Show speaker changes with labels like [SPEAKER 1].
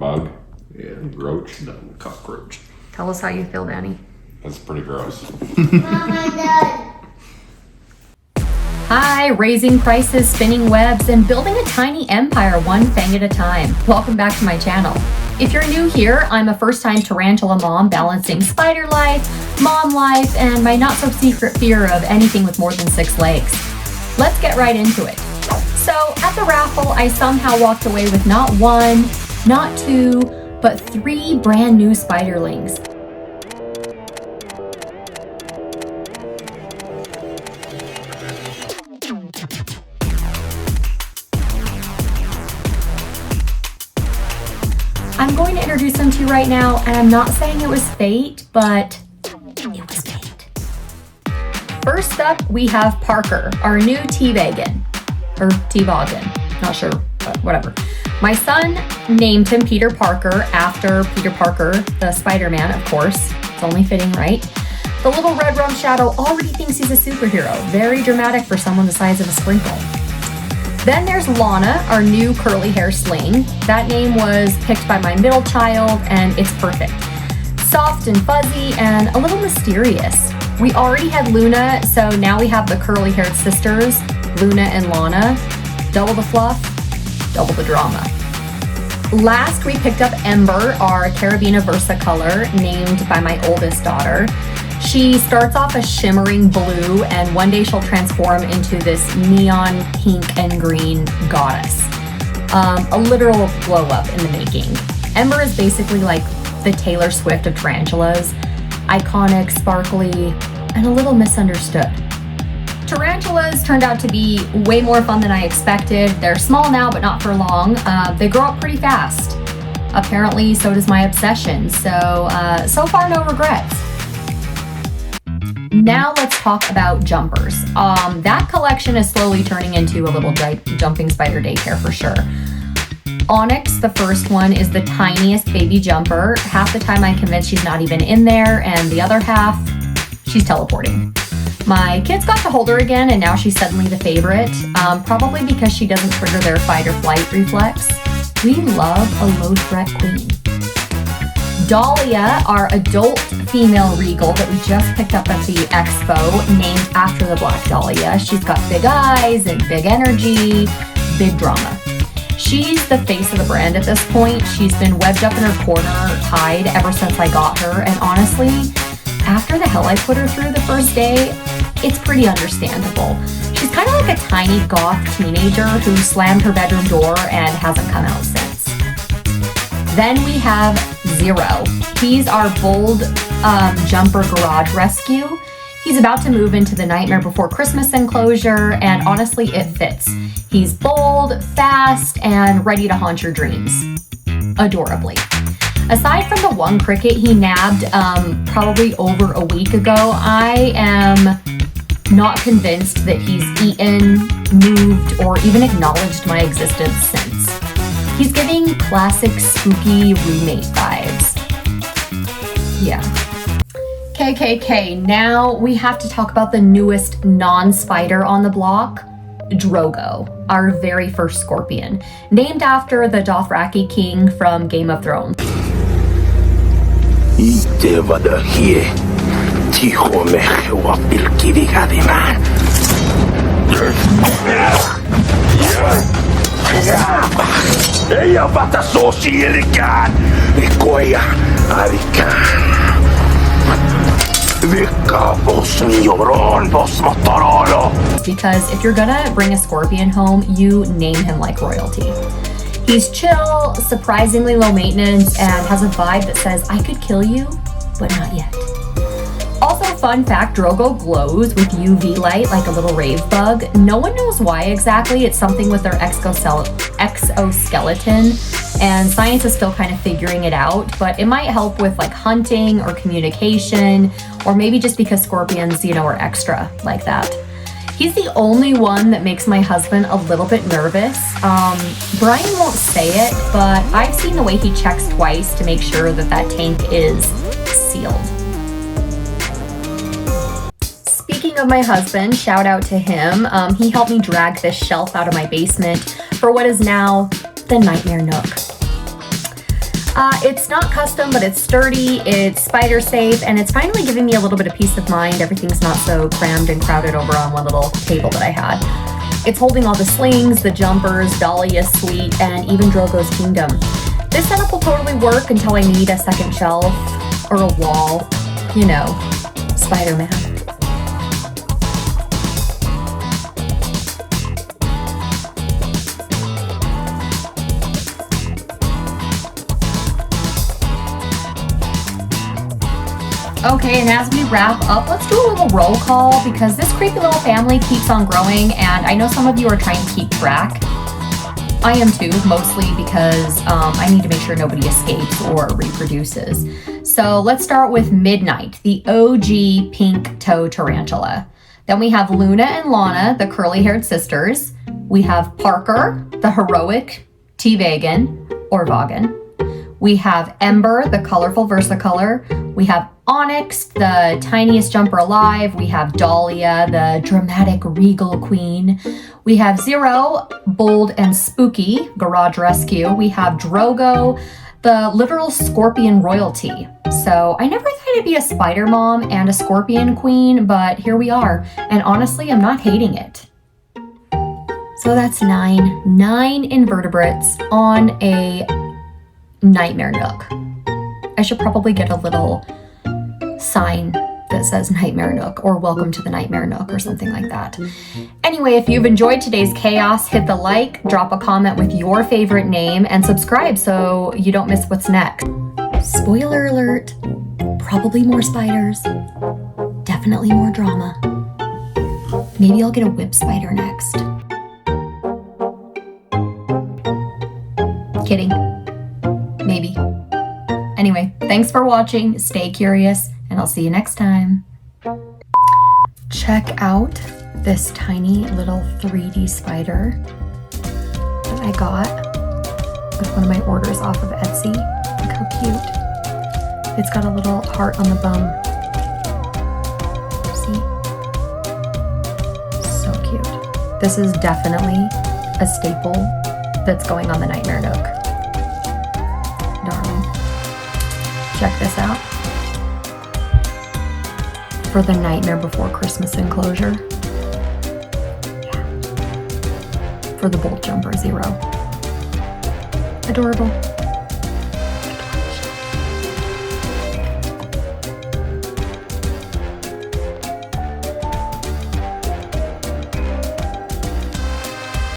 [SPEAKER 1] bug.
[SPEAKER 2] Yeah.
[SPEAKER 1] Roach.
[SPEAKER 2] No, cockroach.
[SPEAKER 3] Tell us how you feel, Danny.
[SPEAKER 1] That's pretty gross.
[SPEAKER 3] Hi, raising prices, spinning webs, and building a tiny empire one fang at a time. Welcome back to my channel. If you're new here, I'm a first-time tarantula mom balancing spider life, mom life, and my not-so-secret fear of anything with more than 6 legs. Let's get right into it. So, at the raffle, I somehow walked away with not 1, not 2, but 3 brand new spiderlings. I'm going to introduce them to you right now, and I'm not saying it was fate, but it was fate. First up, we have Parker, our new Vagan, or Vagan, not sure, but whatever. My son named him Peter Parker after Peter Parker, the Spider-Man, of course. It's only fitting, right? The little red rum shadow already thinks he's a superhero. Very dramatic for someone the size of a sprinkle. Then there's Lana, our new curly hair sling. That name was picked by my middle child, and it's perfect. Soft and fuzzy and a little mysterious. We already had Luna, so now we have the curly haired sisters, Luna and Lana. Double the fluff, double the drama. Last, we picked up Ember, our Caribena Versicolor, named by my oldest daughter. She starts off a shimmering blue, and one day she'll transform into this neon pink and green goddess. A literal glow up in the making. Ember is basically like the Taylor Swift of tarantulas. Iconic, sparkly, and a little misunderstood. Tarantulas turned out to be way more fun than I expected. They're small now, but not for long. They grow up pretty fast. Apparently, so does my obsession. So far, no regrets. Now let's talk about jumpers. That collection is slowly turning into a little jumping spider daycare for sure. Onyx, the first one, is the tiniest baby jumper. Half the time I'm convinced she's not even in there, and the other half, she's teleporting. My kids got to hold her again, and now she's suddenly the favorite, probably because she doesn't trigger their fight or flight reflex. We love a low-threat queen. Dahlia, our adult female regal that we just picked up at the expo, named after the Black Dahlia. She's got big eyes and big energy, big drama. She's the face of the brand at this point. She's been webbed up in her corner, tied ever since I got her, and honestly, after the hell I put her through the first day, it's pretty understandable. She's kind of like a tiny goth teenager who slammed her bedroom door and hasn't come out since. Then we have Zero. He's our bold jumper garage rescue. He's about to move into the Nightmare Before Christmas enclosure, and honestly, it fits. He's bold, fast, and ready to haunt your dreams. Adorably. Aside from the one cricket he nabbed probably over a week ago, I am not convinced that he's eaten, moved, or even acknowledged my existence since. He's giving classic spooky roommate vibes. Yeah. KKK, now we have to talk about the newest non-spider on the block, Drogo, our very first scorpion, named after the Dothraki king from Game of Thrones. Because if you're gonna bring a scorpion home, you name him like royalty. He's chill, surprisingly low maintenance, and has a vibe that says, I could kill you, but not yet. Also, fun fact, Drogo glows with UV light like a little rave bug. No one knows why exactly. It's something with their exoskeleton, and science is still kind of figuring it out, but it might help with like hunting or communication, or maybe just because scorpions, are extra like that. He's the only one that makes my husband a little bit nervous. Brian won't say it, but I've seen the way he checks twice to make sure that that tank is sealed. Speaking of my husband, shout out to him. He helped me drag this shelf out of my basement for what is now the Nightmare Nook. It's not custom, but it's sturdy, it's spider safe, and it's finally giving me a little bit of peace of mind. Everything's not so crammed and crowded over on one little table that I had. It's holding all the slings, the jumpers, Dahlia suite, and even Drogo's kingdom. This setup will totally work until I need a second shelf or a wall. You know, Spider-Man. Okay, and as we wrap up, let's do a little roll call because this creepy little family keeps on growing, and I know some of you are trying to keep track. I am too, mostly because I need to make sure nobody escapes or reproduces. So let's start with Midnight, the OG pink toe tarantula. Then we have Luna and Lana, the curly-haired sisters. We have Parker, the heroic Vagan or Vagan. We have Ember, the colorful versicolor. We have Onyx, the tiniest jumper alive. We have Dahlia, the dramatic regal queen. We have Zero, bold and spooky, garage rescue. We have Drogo, the literal scorpion royalty. So I never thought I'd be a spider mom and a scorpion queen, but here we are. And honestly, I'm not hating it. So that's nine invertebrates on a nightmare nook. I should probably get a little sign that says Nightmare Nook or Welcome to the Nightmare Nook or something like that. Anyway, if you've enjoyed today's chaos, hit the like, drop a comment with your favorite name, and subscribe so you don't miss what's next. Spoiler alert, probably more spiders, definitely more drama. Maybe I'll get a whip spider next. Kidding. Maybe. Anyway, thanks for watching, stay curious, and I'll see you next time. Check out this tiny little 3D spider that I got with one of my orders off of Etsy. Look how cute. It's got a little heart on the bum. See? So cute. This is definitely a staple that's going on the Nightmare Nook. Darling. Check this out. For the Nightmare Before Christmas enclosure. Yeah. For the bolt jumper 0. Adorable.